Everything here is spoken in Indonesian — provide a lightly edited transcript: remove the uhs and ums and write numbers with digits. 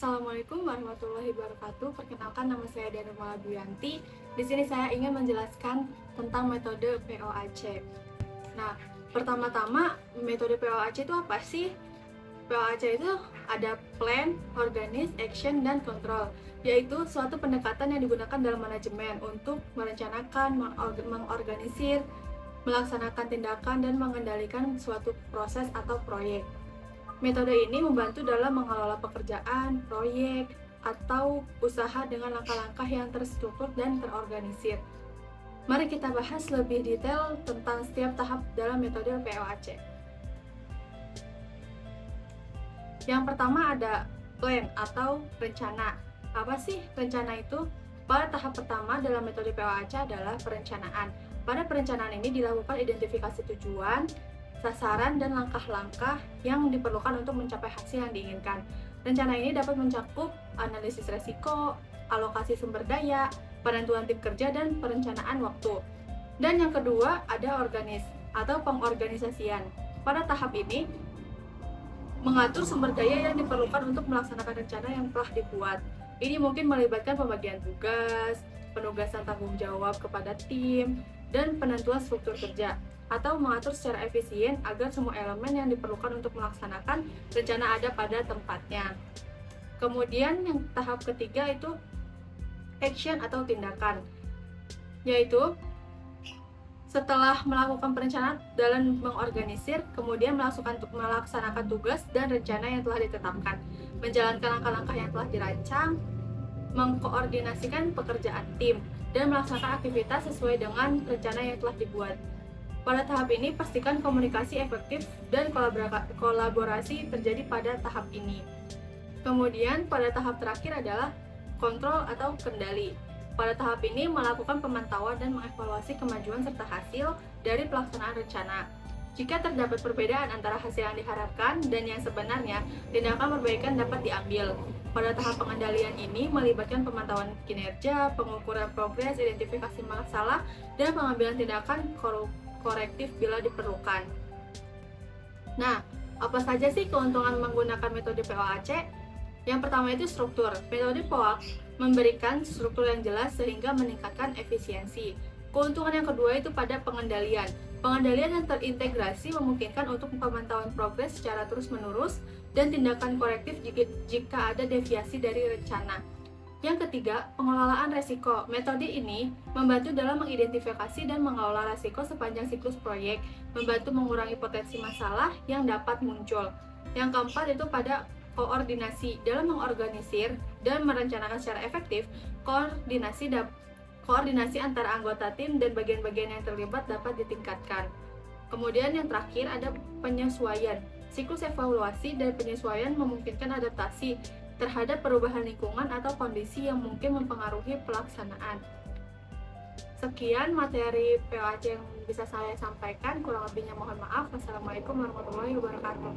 Assalamualaikum warahmatullahi wabarakatuh. Perkenalkan, nama saya Diana Malabianti. Di sini saya ingin menjelaskan tentang metode POAC. Nah, pertama-tama metode POAC itu apa sih? POAC itu ada plan, organize, action, dan control, yaitu suatu pendekatan yang digunakan dalam manajemen untuk merencanakan, mengorganisir, melaksanakan tindakan, dan mengendalikan suatu proses atau proyek. Metode ini membantu dalam mengelola pekerjaan, proyek, atau usaha dengan langkah-langkah yang terstruktur dan terorganisir. Mari kita bahas lebih detail tentang setiap tahap dalam metode POAC. Yang pertama ada plan atau rencana. Apa sih rencana itu? Pada tahap pertama dalam metode POAC adalah perencanaan. Pada perencanaan ini dilakukan identifikasi tujuan, sasaran, dan langkah-langkah yang diperlukan untuk mencapai hasil yang diinginkan. Rencana ini dapat mencakup analisis resiko, alokasi sumber daya, penentuan tim kerja, dan perencanaan waktu. Dan yang kedua ada organis atau pengorganisasian. Pada tahap ini mengatur sumber daya yang diperlukan untuk melaksanakan rencana yang telah dibuat. Ini mungkin melibatkan pembagian tugas, penugasan tanggung jawab kepada tim, dan penentuan struktur kerja, atau mengatur secara efisien agar semua elemen yang diperlukan untuk melaksanakan rencana ada pada tempatnya. Kemudian yang tahap ketiga itu action atau tindakan, yaitu setelah melakukan perencanaan dalam mengorganisir, kemudian melaksanakan tugas dan rencana yang telah ditetapkan, menjalankan langkah-langkah yang telah dirancang, mengkoordinasikan pekerjaan tim, dan melaksanakan aktivitas sesuai dengan rencana yang telah dibuat. Pada tahap ini, pastikan komunikasi efektif dan kolaborasi terjadi pada tahap ini. Kemudian, pada tahap terakhir adalah kontrol atau kendali. Pada tahap ini, melakukan pemantauan dan mengevaluasi kemajuan serta hasil dari pelaksanaan rencana. Jika terdapat perbedaan antara hasil yang diharapkan dan yang sebenarnya, tindakan perbaikan dapat diambil. Pada tahap pengendalian ini melibatkan pemantauan kinerja, pengukuran progres, identifikasi masalah, dan pengambilan tindakan korektif bila diperlukan. Nah, apa saja sih keuntungan menggunakan metode POAC? Yang pertama itu struktur. Metode POAC memberikan struktur yang jelas sehingga meningkatkan efisiensi. Keuntungan yang kedua itu pada pengendalian. Pengendalian yang terintegrasi memungkinkan untuk pemantauan progres secara terus-menerus dan tindakan korektif jika ada deviasi dari rencana. Yang ketiga, pengelolaan resiko. Metode ini membantu dalam mengidentifikasi dan mengelola resiko sepanjang siklus proyek, membantu mengurangi potensi masalah yang dapat muncul. Yang keempat itu pada koordinasi. Dalam mengorganisir dan merencanakan secara efektif, koordinasi antara anggota tim dan bagian-bagian yang terlibat dapat ditingkatkan. Kemudian yang terakhir ada penyesuaian. Siklus evaluasi dan penyesuaian memungkinkan adaptasi terhadap perubahan lingkungan atau kondisi yang mungkin mempengaruhi pelaksanaan. Sekian materi POAC yang bisa saya sampaikan, kurang lebihnya mohon maaf. Wassalamualaikum warahmatullahi wabarakatuh.